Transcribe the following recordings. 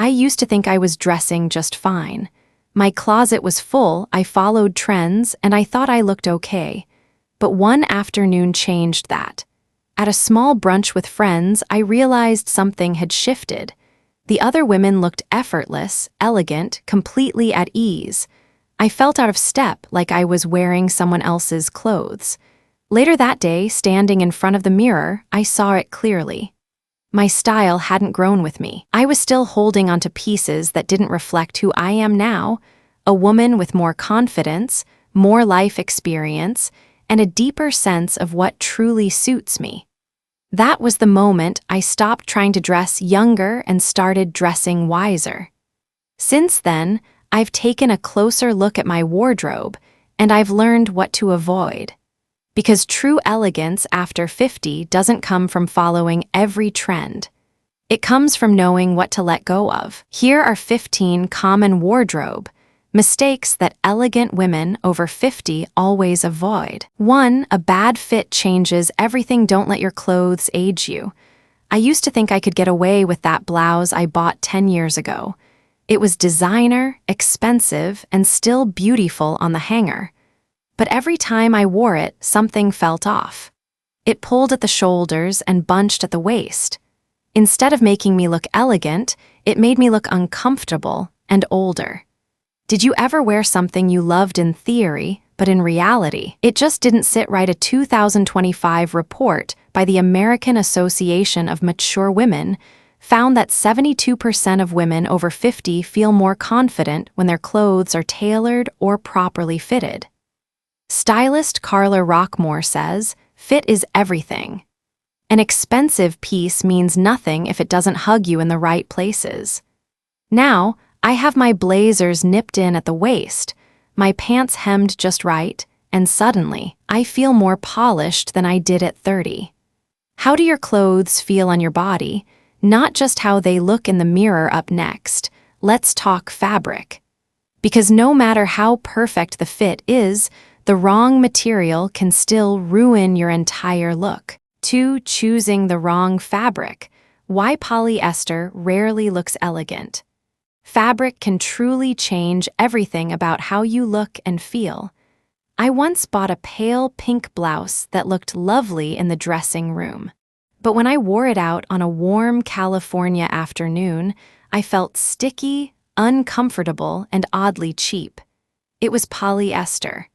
I used to think I was dressing just fine. My closet was full, I followed trends, and I thought I looked okay. But one afternoon changed that. At a small brunch with friends, I realized something had shifted. The other women looked effortless, elegant, completely at ease. I felt out of step, like I was wearing someone else's clothes. Later that day, standing in front of the mirror, I saw it clearly. My style hadn't grown with me. I was still holding onto pieces that didn't reflect who I am now, a woman with more confidence, more life experience, and a deeper sense of what truly suits me. That was the moment I stopped trying to dress younger and started dressing wiser. Since then, I've taken a closer look at my wardrobe, and I've learned what to avoid. Because true elegance after 50 doesn't come from following every trend. It comes from knowing what to let go of. Here are 15 common wardrobe mistakes that elegant women over 50 always avoid. 1. A bad fit changes everything. Don't let your clothes age you. I used to think I could get away with that blouse I bought 10 years ago. It was designer, expensive, and still beautiful on the hanger. But every time I wore it, something felt off. It pulled at the shoulders and bunched at the waist. Instead of making me look elegant, it made me look uncomfortable and older. Did you ever wear something you loved in theory, but in reality, it just didn't sit right? A 2025 report by the American Association of Mature Women found that 72% of women over 50 feel more confident when their clothes are tailored or properly fitted. Stylist Carla Rockmore says, "Fit is everything. An expensive piece means nothing if it doesn't hug you in the right places." Now, I have my blazers nipped in at the waist, my pants hemmed just right, and suddenly, I feel more polished than I did at 30. How do your clothes feel on your body? Not just how they look in the mirror. Up next, let's talk fabric. Because no matter how perfect the fit is, the wrong material can still ruin your entire look. 2. Choosing the wrong fabric. Why polyester rarely looks elegant. Fabric can truly change everything about how you look and feel. I once bought a pale pink blouse that looked lovely in the dressing room. But when I wore it out on a warm California afternoon, I felt sticky, uncomfortable, and oddly cheap. It was polyester.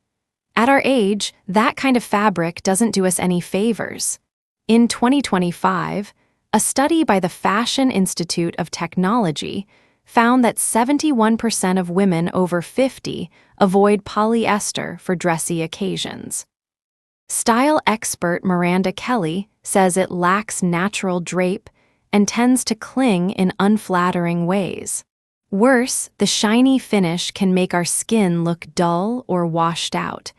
At our age, that kind of fabric doesn't do us any favors. In 2025, a study by the Fashion Institute of Technology found that 71% of women over 50 avoid polyester for dressy occasions. Style expert Miranda Kelly says it lacks natural drape and tends to cling in unflattering ways. Worse, the shiny finish can make our skin look dull or washed out.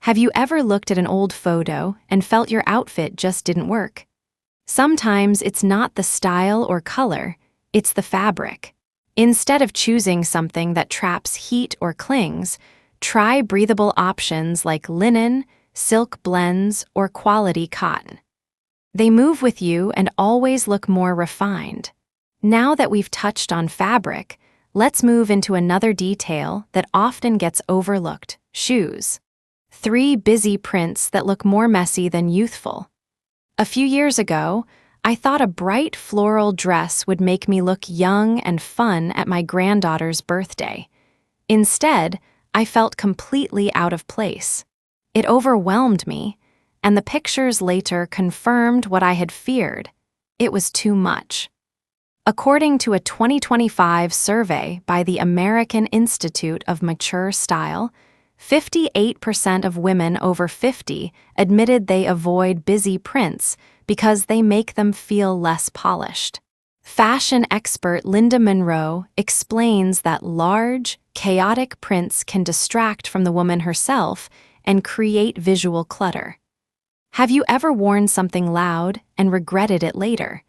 Have you ever looked at an old photo and felt your outfit just didn't work? Sometimes it's not the style or color, it's the fabric. Instead of choosing something that traps heat or clings, try breathable options like linen, silk blends, or quality cotton. They move with you and always look more refined. Now that we've touched on fabric, let's move into another detail that often gets overlooked: shoes. 3 busy prints that look more messy than youthful. A few years ago, I thought a bright floral dress would make me look young and fun at my granddaughter's birthday. Instead, I felt completely out of place. It overwhelmed me, and the pictures later confirmed what I had feared. It was too much. According to a 2025 survey by the American Institute of Mature Style, 58% of women over 50 admitted they avoid busy prints because they make them feel less polished. Fashion expert Linda Monroe explains that large, chaotic prints can distract from the woman herself and create visual clutter. Have you ever worn something loud and regretted it later?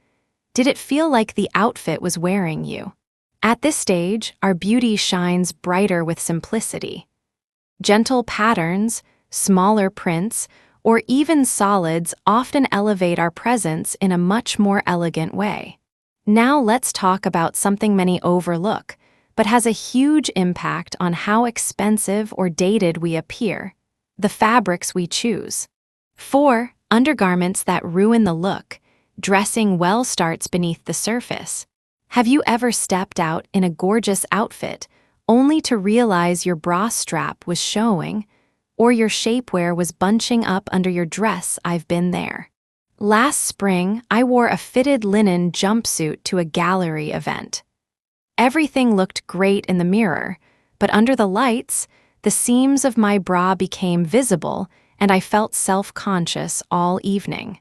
Did it feel like the outfit was wearing you? At this stage, our beauty shines brighter with simplicity. Gentle patterns, smaller prints, or even solids often elevate our presence in a much more elegant way. Now let's talk about something many overlook, but has a huge impact on how expensive or dated we appear: the fabrics we choose. 4. Undergarments that ruin the look. Dressing well starts beneath the surface. Have you ever stepped out in a gorgeous outfit only to realize your bra strap was showing, or your shapewear was bunching up under your dress? I've been there. Last spring, I wore a fitted linen jumpsuit to a gallery event. Everything looked great in the mirror, but under the lights, the seams of my bra became visible and I felt self-conscious all evening.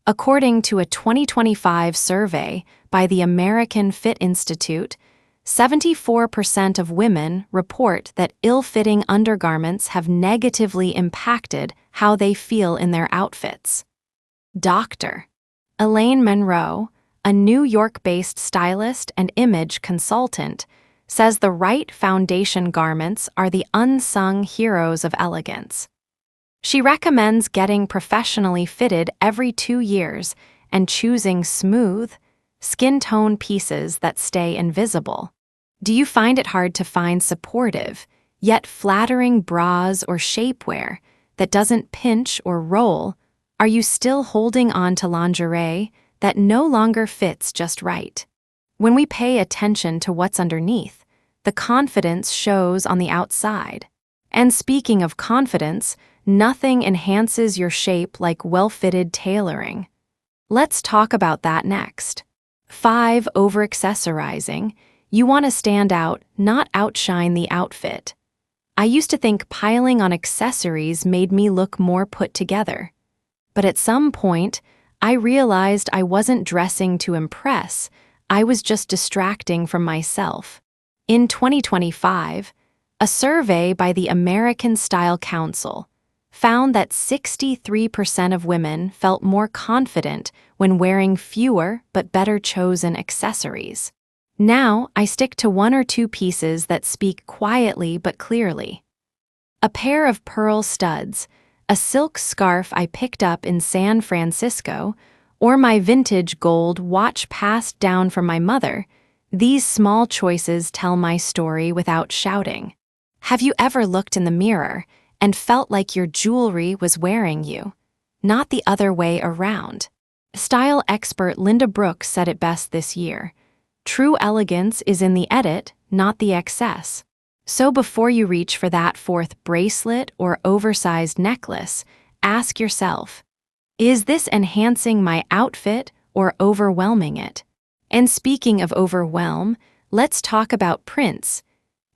According to a 2025 survey by the American Fit Institute, 74% of women report that ill-fitting undergarments have negatively impacted how they feel in their outfits. Dr. Elaine Monroe, a New York-based stylist and image consultant, says the right foundation garments are the unsung heroes of elegance. She recommends getting professionally fitted every 2 years and choosing smooth, skin tone pieces that stay invisible. Do you find it hard to find supportive, yet flattering bras or shapewear that doesn't pinch or roll? Are you still holding on to lingerie that no longer fits just right? When we pay attention to what's underneath, the confidence shows on the outside. And speaking of confidence, nothing enhances your shape like well-fitted tailoring. Let's talk about that next. 5. Over-accessorizing. You want to stand out, not outshine the outfit. I used to think piling on accessories made me look more put together. But at some point, I realized I wasn't dressing to impress, I was just distracting from myself. In 2025, a survey by the American Style Council found that 63% of women felt more confident when wearing fewer but better chosen accessories. Now, I stick to 1 or 2 pieces that speak quietly but clearly. A pair of pearl studs, a silk scarf I picked up in San Francisco, or my vintage gold watch passed down from my mother. These small choices tell my story without shouting. Have you ever looked in the mirror and felt like your jewelry was wearing you, not the other way around? Style expert Linda Brooks said it best this year: true elegance is in the edit, not the excess. So before you reach for that 4th bracelet or oversized necklace, ask yourself, is this enhancing my outfit or overwhelming it? And speaking of overwhelm, let's talk about prints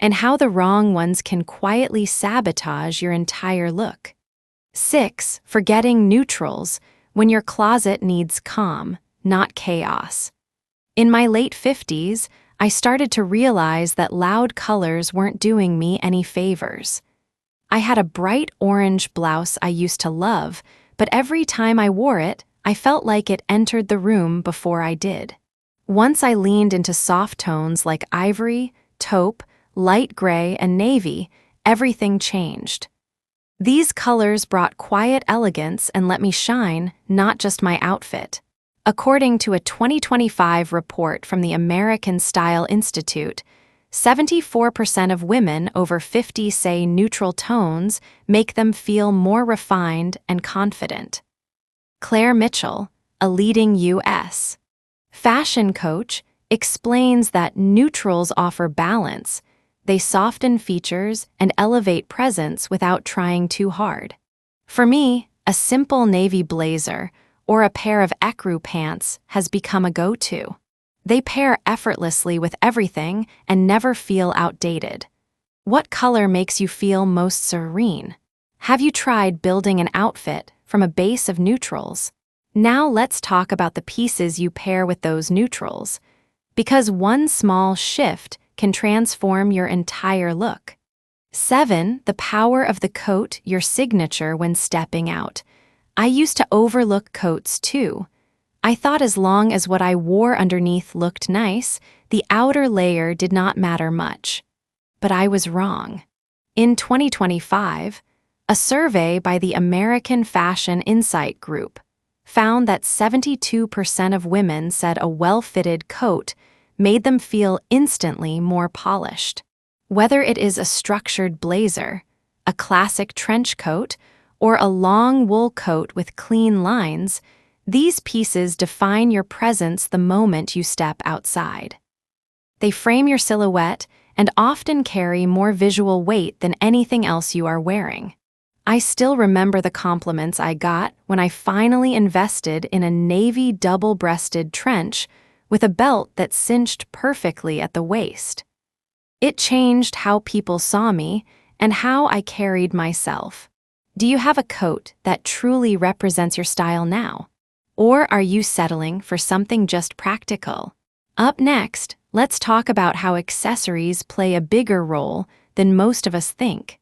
and how the wrong ones can quietly sabotage your entire look. 6. Forgetting neutrals when your closet needs calm, not chaos. In my late 50s, I started to realize that loud colors weren't doing me any favors. I had a bright orange blouse I used to love, but every time I wore it, I felt like it entered the room before I did. Once I leaned into soft tones like ivory, taupe, light gray, and navy, everything changed. These colors brought quiet elegance and let me shine, not just my outfit. According to a 2025 report from the American Style Institute, 74% of women over 50 say neutral tones make them feel more refined and confident. Claire Mitchell, a leading U.S. fashion coach, explains that neutrals offer balance. They soften features and elevate presence without trying too hard. For me, a simple navy blazer or a pair of ecru pants has become a go-to. They pair effortlessly with everything and never feel outdated. What color makes you feel most serene? Have you tried building an outfit from a base of neutrals? Now let's talk about the pieces you pair with those neutrals, because one small shift can transform your entire look. 7. The power of the coat, your signature when stepping out. I used to overlook coats too. I thought as long as what I wore underneath looked nice, the outer layer did not matter much. But I was wrong. In 2025, a survey by the American Fashion Insight Group found that 72% of women said a well-fitted coat made them feel instantly more polished. Whether it is a structured blazer, a classic trench coat, or a long wool coat with clean lines, these pieces define your presence the moment you step outside. They frame your silhouette and often carry more visual weight than anything else you are wearing. I still remember the compliments I got when I finally invested in a navy double-breasted trench with a belt that cinched perfectly at the waist. It changed how people saw me and how I carried myself. Do you have a coat that truly represents your style now? Or are you settling for something just practical? Up next, let's talk about how accessories play a bigger role than most of us think.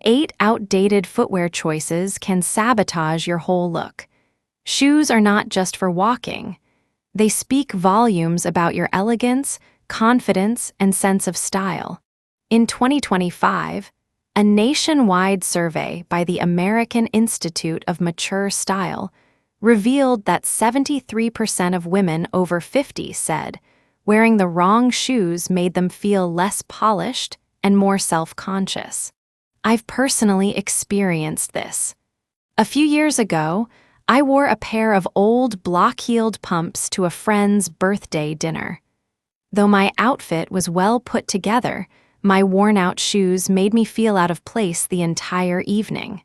8 outdated footwear choices can sabotage your whole look. Shoes are not just for walking. They speak volumes about your elegance, confidence, and sense of style. In 2025, a nationwide survey by the American Institute of Mature Style revealed that 73% of women over 50 said wearing the wrong shoes made them feel less polished and more self-conscious. I've personally experienced this. A few years ago, I wore a pair of old block-heeled pumps to a friend's birthday dinner. Though my outfit was well put together, my worn-out shoes made me feel out of place the entire evening.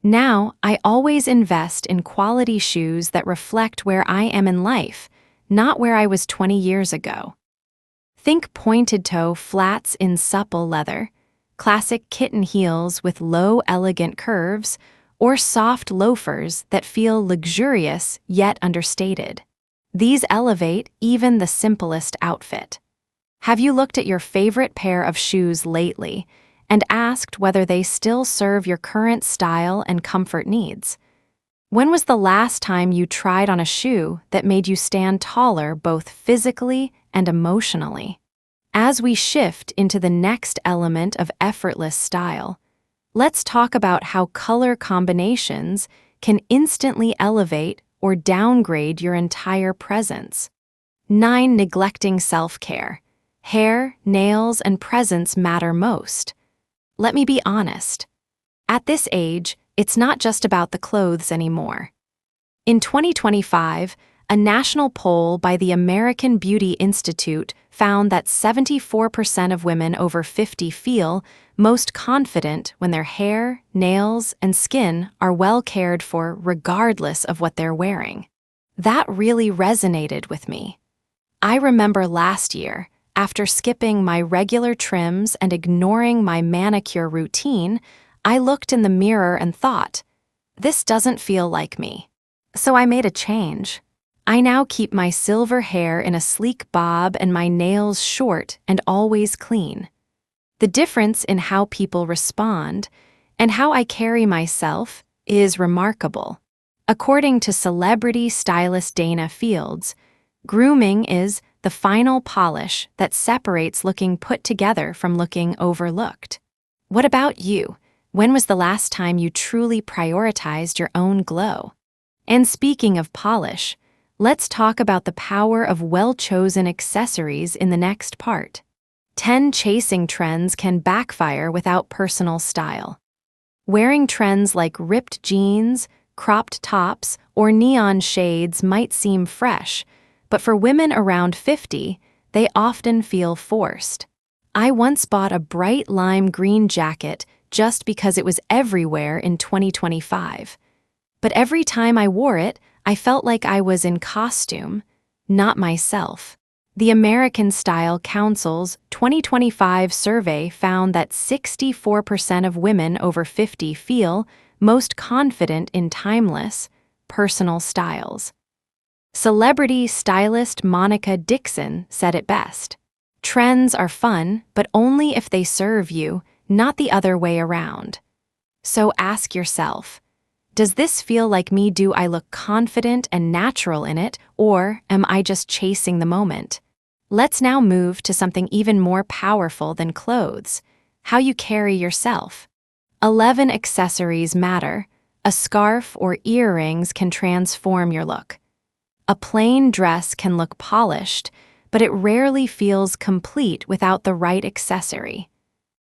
Now, I always invest in quality shoes that reflect where I am in life, not where I was 20 years ago. Think pointed-toe flats in supple leather, classic kitten heels with low, elegant curves, or soft loafers that feel luxurious yet understated. These elevate even the simplest outfit. Have you looked at your favorite pair of shoes lately and asked whether they still serve your current style and comfort needs? When was the last time you tried on a shoe that made you stand taller both physically and emotionally? As we shift into the next element of effortless style, let's talk about how color combinations can instantly elevate or downgrade your entire presence. 9. Neglecting self-care. Hair, nails, and presence matter most. Let me be honest. At this age, it's not just about the clothes anymore. In 2025, a national poll by the American Beauty Institute found that 74% of women over 50 feel most confident when their hair, nails, and skin are well cared for regardless of what they're wearing. That really resonated with me. I remember last year, after skipping my regular trims and ignoring my manicure routine, I looked in the mirror and thought, this doesn't feel like me. So I made a change. I now keep my silver hair in a sleek bob and my nails short and always clean. The difference in how people respond and how I carry myself is remarkable. According to celebrity stylist Dana Fields, grooming is the final polish that separates looking put together from looking overlooked. What about you? When was the last time you truly prioritized your own glow? And speaking of polish, let's talk about the power of well-chosen accessories in the next part. 10 chasing trends can backfire without personal style. Wearing trends like ripped jeans, cropped tops, or neon shades might seem fresh, but for women around 50, they often feel forced. I once bought a bright lime green jacket just because it was everywhere in 2025. But every time I wore it, I felt like I was in costume, not myself. The American Style Council's 2025 survey found that 64% of women over 50 feel most confident in timeless, personal styles. Celebrity stylist Monica Dixon said it best. Trends are fun, but only if they serve you, not the other way around. So ask yourself, does this feel like me? Do I look confident and natural in it, or am I just chasing the moment? Let's now move to something even more powerful than clothes, how you carry yourself. 11 accessories matter, A scarf or earrings can transform your look. A plain dress can look polished, but it rarely feels complete without the right accessory.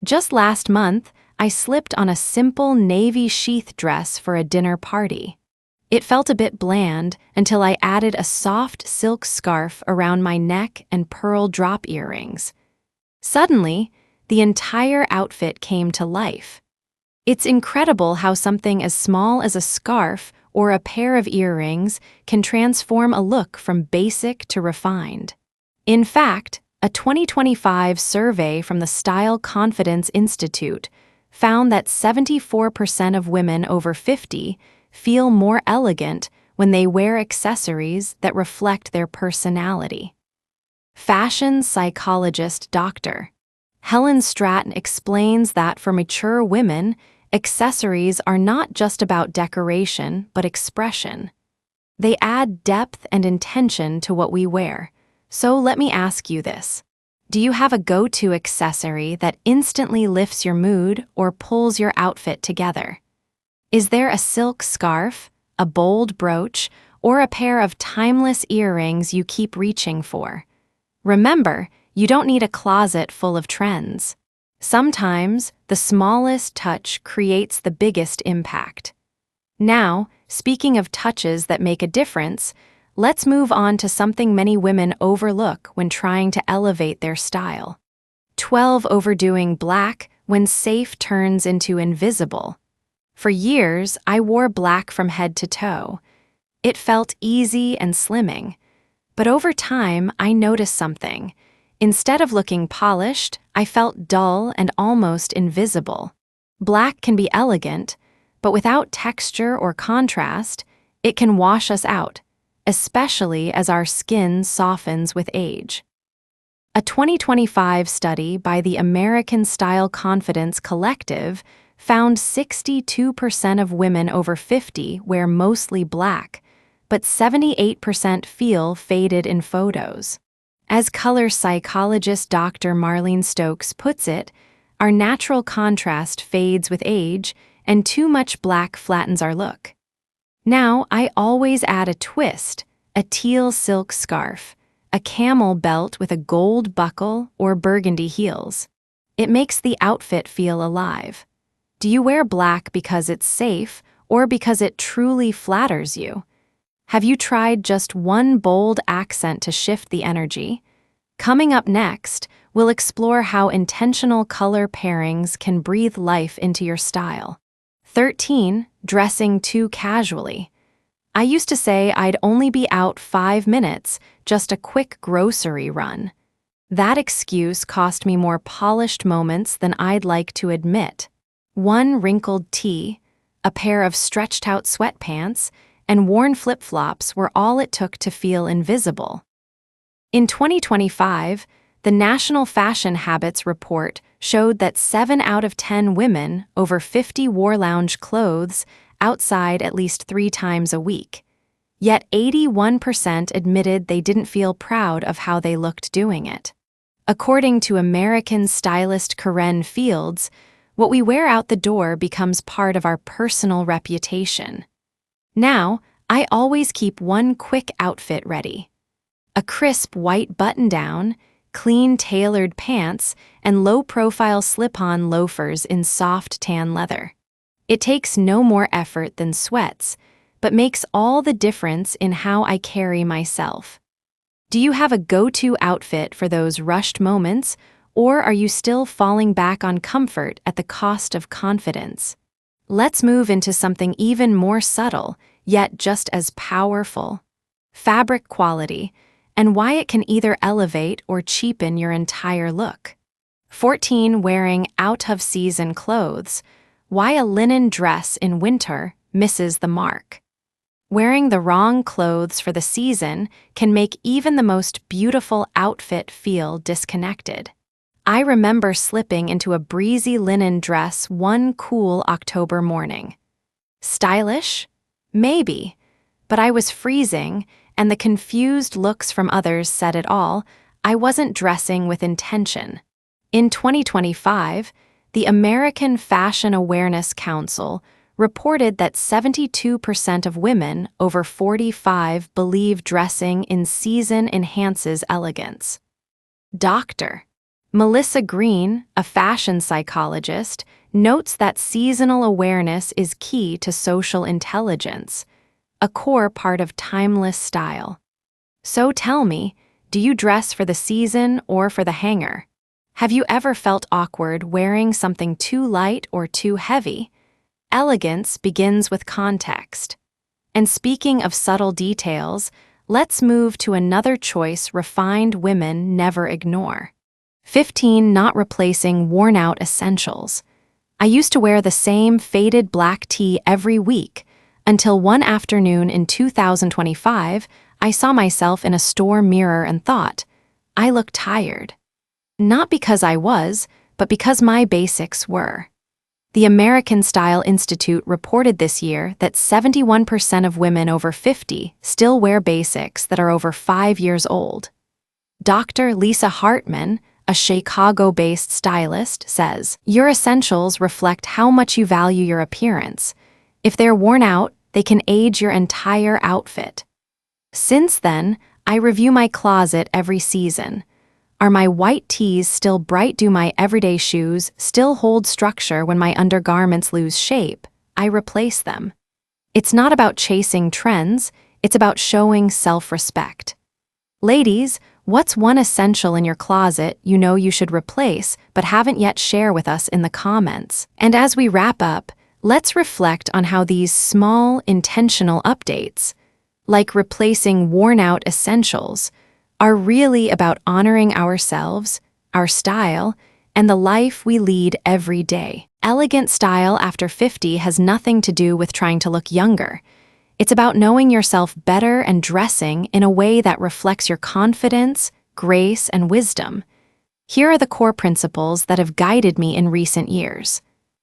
Just last month, I slipped on a simple navy sheath dress for a dinner party. It felt a bit bland until I added a soft silk scarf around my neck and pearl drop earrings. Suddenly, the entire outfit came to life. It's incredible how something as small as a scarf or a pair of earrings can transform a look from basic to refined. In fact, a 2025 survey from the Style Confidence Institute found that 74% of women over 50 feel more elegant when they wear accessories that reflect their personality. Fashion psychologist Dr. Helen Stratton explains that for mature women, accessories are not just about decoration but expression. They add depth and intention to what we wear. So let me ask you this. Do you have a go-to accessory that instantly lifts your mood or pulls your outfit together? Is there a silk scarf, a bold brooch, or a pair of timeless earrings you keep reaching for? Remember, you don't need a closet full of trends. Sometimes, the smallest touch creates the biggest impact. Now, speaking of touches that make a difference, let's move on to something many women overlook when trying to elevate their style. 12 Overdoing black when safe turns into invisible. For years, I wore black from head to toe. It felt easy and slimming. But over time, I noticed something. Instead of looking polished, I felt dull and almost invisible. Black can be elegant, but without texture or contrast, it can wash us out, especially as our skin softens with age. A 2025 study by the American Style Confidence Collective found 62% of women over 50 wear mostly black, but 78% feel faded in photos. As color psychologist Dr. Marlene Stokes puts it, our natural contrast fades with age, and too much black flattens our look. Now, I always add a twist, a teal silk scarf, a camel belt with a gold buckle, or burgundy heels. It makes the outfit feel alive. Do you wear black because it's safe, or because it truly flatters you? Have you tried just one bold accent to shift the energy? Coming up next, we'll explore how intentional color pairings can breathe life into your style. 13. Dressing too casually. I used to say I'd only be out 5 minutes, just a quick grocery run. That excuse cost me more polished moments than I'd like to admit. One wrinkled tee, a pair of stretched-out sweatpants, and worn flip-flops were all it took to feel invisible. In 2025, the National Fashion Habits Report showed that 7 out of 10 women over 50 wore lounge clothes outside at least 3 times a week. Yet 81% admitted they didn't feel proud of how they looked doing it. According to American stylist Karen Fields, what we wear out the door becomes part of our personal reputation. Now, I always keep one quick outfit ready. A crisp white button-down, clean tailored pants, and low-profile slip-on loafers in soft tan leather. It takes no more effort than sweats, but makes all the difference in how I carry myself. Do you have a go-to outfit for those rushed moments, or are you still falling back on comfort at the cost of confidence? Let's move into something even more subtle, yet just as powerful. Fabric quality, and why it can either elevate or cheapen your entire look. 14. Wearing out-of-season clothes. Why a linen dress in winter misses the mark. Wearing the wrong clothes for the season can make even the most beautiful outfit feel disconnected. I remember slipping into a breezy linen dress one cool October morning. Stylish? Maybe, but I was freezing, and the confused looks from others said it all. I wasn't dressing with intention. In 2025, the American Fashion Awareness Council reported that 72% of women over 45 believe dressing in season enhances elegance. Dr. Melissa Green, a fashion psychologist, notes that seasonal awareness is key to social intelligence, a core part of timeless style. So tell me, do you dress for the season or for the hanger? Have you ever felt awkward wearing something too light or too heavy? Elegance begins with context. And speaking of subtle details, let's move to another choice refined women never ignore. 15. Not replacing worn-out essentials. I used to wear the same faded black tee every week, until one afternoon in 2025, I saw myself in a store mirror and thought, I look tired. Not because I was, but because my basics were. The American Style Institute reported this year that 71% of women over 50 still wear basics that are over 5 years old. Dr. Lisa Hartman, a Chicago-based stylist, says, your essentials reflect how much you value your appearance. If they're worn out, they can age your entire outfit. Since then, I review my closet every season. Are my white tees still bright? Do my everyday shoes still hold structure when my undergarments lose shape? I replace them. It's not about chasing trends, it's about showing self-respect. Ladies, what's one essential in your closet you know you should replace but haven't yet shared with us in the comments? And as we wrap up, let's reflect on how these small, intentional updates, like replacing worn-out essentials, are really about honoring ourselves, our style, and the life we lead every day. Elegant style after 50 has nothing to do with trying to look younger. It's about knowing yourself better and dressing in a way that reflects your confidence, grace, and wisdom. Here are the core principles that have guided me in recent years.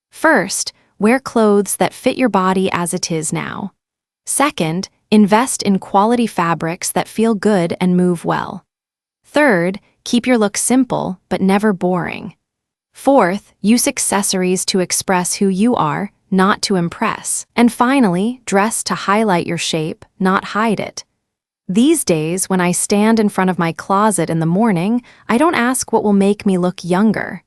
First, wear clothes that fit your body as it is now. Second, invest in quality fabrics that feel good and move well. Third, keep your look simple but never boring. Fourth, use accessories to express who you are, not to impress. And finally, dress to highlight your shape, not hide it. These days, when I stand in front of my closet in the morning, I don't ask what will make me look younger.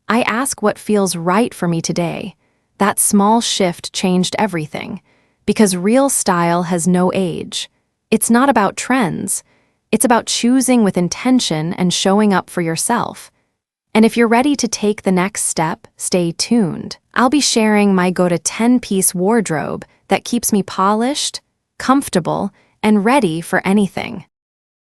I ask what feels right for me today. That small shift changed everything. Because real style has no age. It's not about trends. It's about choosing with intention and showing up for yourself. And if you're ready to take the next step, stay tuned. I'll be sharing my go-to 10-piece wardrobe that keeps me polished, comfortable, and ready for anything.